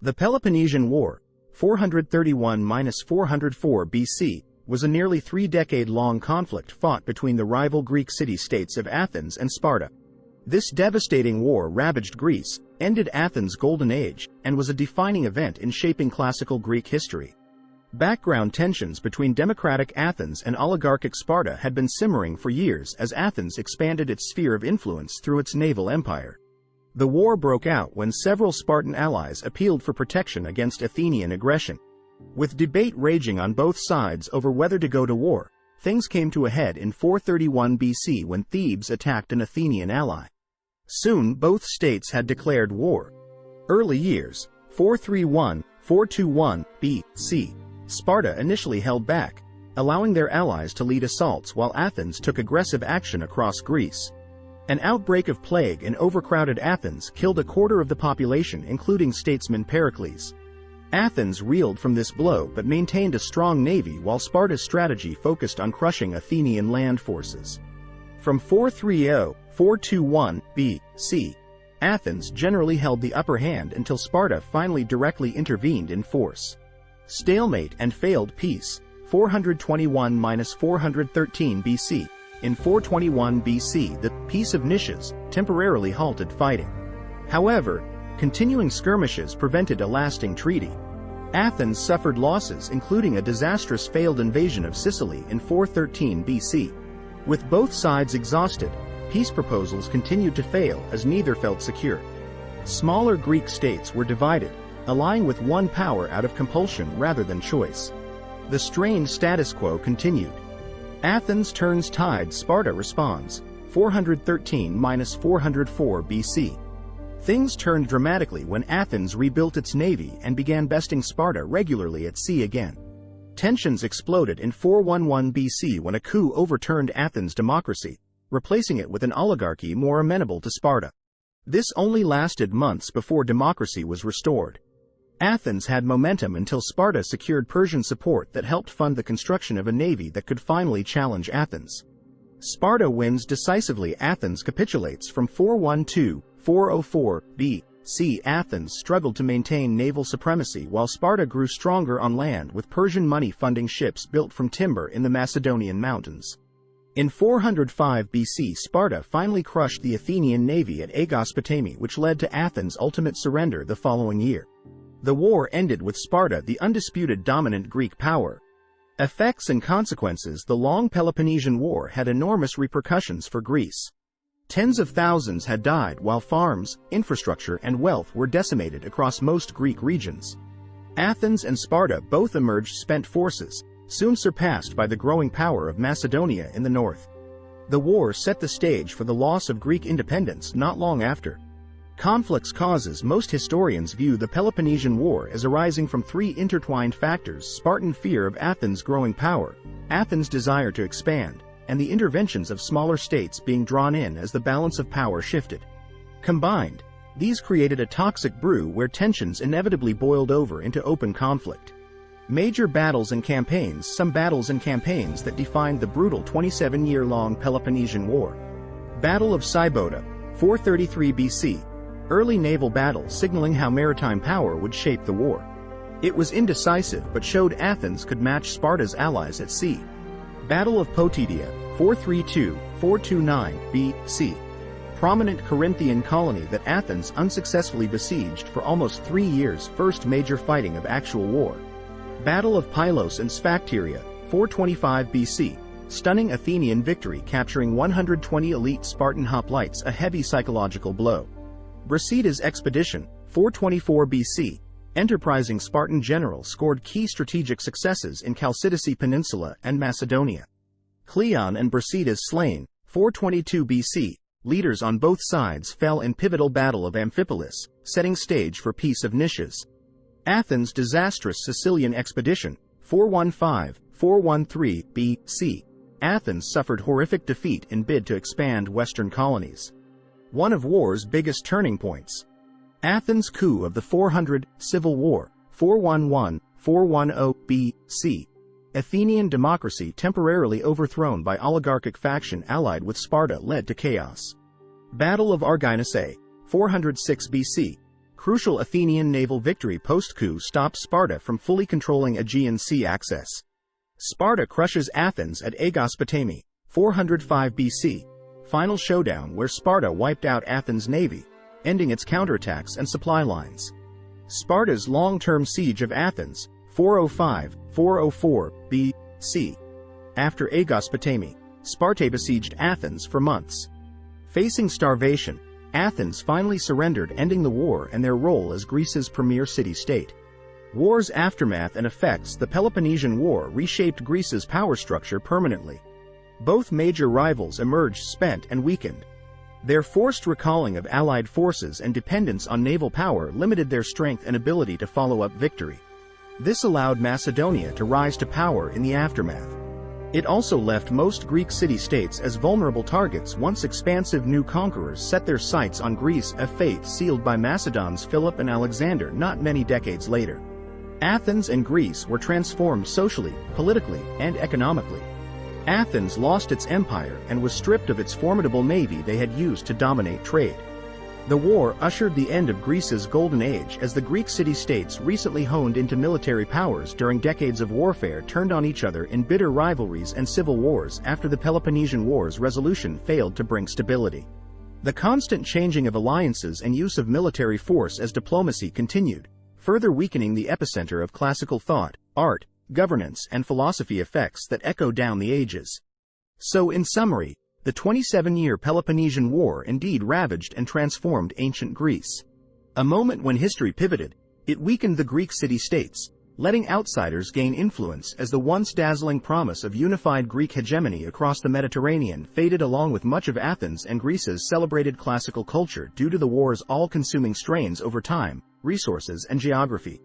The Peloponnesian War, 431–404 BC, was a nearly three-decade-long conflict fought between the rival Greek city-states of Athens and Sparta. This devastating war ravaged Greece, ended Athens' Golden Age, and was a defining event in shaping classical Greek history. Background tensions between democratic Athens and oligarchic Sparta had been simmering for years as Athens expanded its sphere of influence through its naval empire. The war broke out when several Spartan allies appealed for protection against Athenian aggression. With debate raging on both sides over whether to go to war, things came to a head in 431 BC when Thebes attacked an Athenian ally. Soon both states had declared war. Early years, 431–421 BC, Sparta initially held back, allowing their allies to lead assaults while Athens took aggressive action across Greece. An outbreak of plague in overcrowded Athens killed a quarter of the population, including statesman Pericles. Athens reeled from this blow but maintained a strong navy while Sparta's strategy focused on crushing Athenian land forces. From 430–421 BC, Athens generally held the upper hand until Sparta finally directly intervened in force. Stalemate and failed peace, 421–413 BC. In 421 BC, the Peace of Nisches temporarily halted fighting. However, continuing skirmishes prevented a lasting treaty. Athens suffered losses, including a disastrous failed invasion of Sicily in 413 BC. With both sides exhausted, peace proposals continued to fail as neither felt secure. Smaller Greek states were divided, allying with one power out of compulsion rather than choice. The strained status quo continued. Athens turns tide, Sparta responds, 413–404 BC. Things turned dramatically when Athens rebuilt its navy and began besting Sparta regularly at sea again. Tensions exploded in 411 BC when a coup overturned Athens' democracy, replacing it with an oligarchy more amenable to Sparta. This only lasted months before democracy was restored. Athens had momentum until Sparta secured Persian support that helped fund the construction of a navy that could finally challenge Athens. Sparta wins decisively. Athens capitulates. From 412–404 BC, Athens struggled to maintain naval supremacy while Sparta grew stronger on land, with Persian money funding ships built from timber in the Macedonian mountains. In 405 BC, Sparta finally crushed the Athenian navy at Aegospotami, which led to Athens' ultimate surrender the following year. The war ended with Sparta the undisputed dominant Greek power. Effects and consequences. The long Peloponnesian War had enormous repercussions for Greece. Tens of thousands had died while farms, infrastructure, and wealth were decimated across most Greek regions. Athens and Sparta both emerged spent forces, soon surpassed by the growing power of Macedonia in the north. The war set the stage for the loss of Greek independence not long after. Conflict's causes. Most historians view the Peloponnesian War as arising from three intertwined factors: Spartan fear of Athens' growing power, Athens' desire to expand, and the interventions of smaller states being drawn in as the balance of power shifted. Combined, these created a toxic brew where tensions inevitably boiled over into open conflict. Major battles and campaigns. Some battles and campaigns that defined the brutal 27-year-long Peloponnesian War. Battle of Sybota, 433 BC. Early naval battle signaling how maritime power would shape the war. It was indecisive but showed Athens could match Sparta's allies at sea. Battle of Potidaea, 432–429 BC. Prominent Corinthian colony that Athens unsuccessfully besieged for almost 3 years. First major fighting of actual war. Battle of Pylos and Sphacteria, 425 BC. Stunning Athenian victory, capturing 120 elite Spartan hoplites, a heavy psychological blow. Brasidas expedition, 424 BC. Enterprising Spartan general scored key strategic successes in Chalcidice Peninsula and Macedonia. Cleon and Brasidas slain, 422 BC. Leaders on both sides fell in pivotal Battle of Amphipolis, setting stage for Peace of Nisches. Athens' disastrous Sicilian expedition, 415–413 BC. Athens suffered horrific defeat in bid to expand western colonies. One of war's biggest turning points. Athens' coup of the 400 Civil War, 411–410 BC. Athenian democracy temporarily overthrown by oligarchic faction allied with Sparta led to chaos. Battle of Argynessae, 406 BC. Crucial Athenian naval victory post-coup stopped Sparta from fully controlling Aegean Sea access. Sparta crushes Athens at Aegospotami, 405 BC. Final showdown where Sparta wiped out Athens' navy, ending its counterattacks and supply lines. Sparta's long-term siege of Athens, 405-404 BC. After Aegospotami, Sparta besieged Athens for months. Facing starvation, Athens finally surrendered, ending the war and their role as Greece's premier city-state. War's aftermath and effects. The Peloponnesian War reshaped Greece's power structure permanently. Both major rivals emerged spent and weakened. Their forced recalling of allied forces and dependence on naval power limited their strength and ability to follow up victory. This allowed Macedonia to rise to power in the aftermath. It also left most Greek city-states as vulnerable targets once expansive new conquerors set their sights on Greece, a fate sealed by Macedon's Philip and Alexander not many decades later. Athens and Greece were transformed socially, politically, and economically. Athens lost its empire and was stripped of its formidable navy they had used to dominate trade. The war ushered the end of Greece's Golden Age as the Greek city-states recently honed into military powers during decades of warfare turned on each other in bitter rivalries and civil wars after the Peloponnesian War's resolution failed to bring stability. The constant changing of alliances and use of military force as diplomacy continued, further weakening the epicenter of classical thought, art, governance, and philosophy effects that echo down the ages. So in summary, the 27-year Peloponnesian War indeed ravaged and transformed ancient Greece. A moment when history pivoted, it weakened the Greek city-states, letting outsiders gain influence as the once dazzling promise of unified Greek hegemony across the Mediterranean faded along with much of Athens and Greece's celebrated classical culture due to the war's all-consuming strains over time, resources, and geography.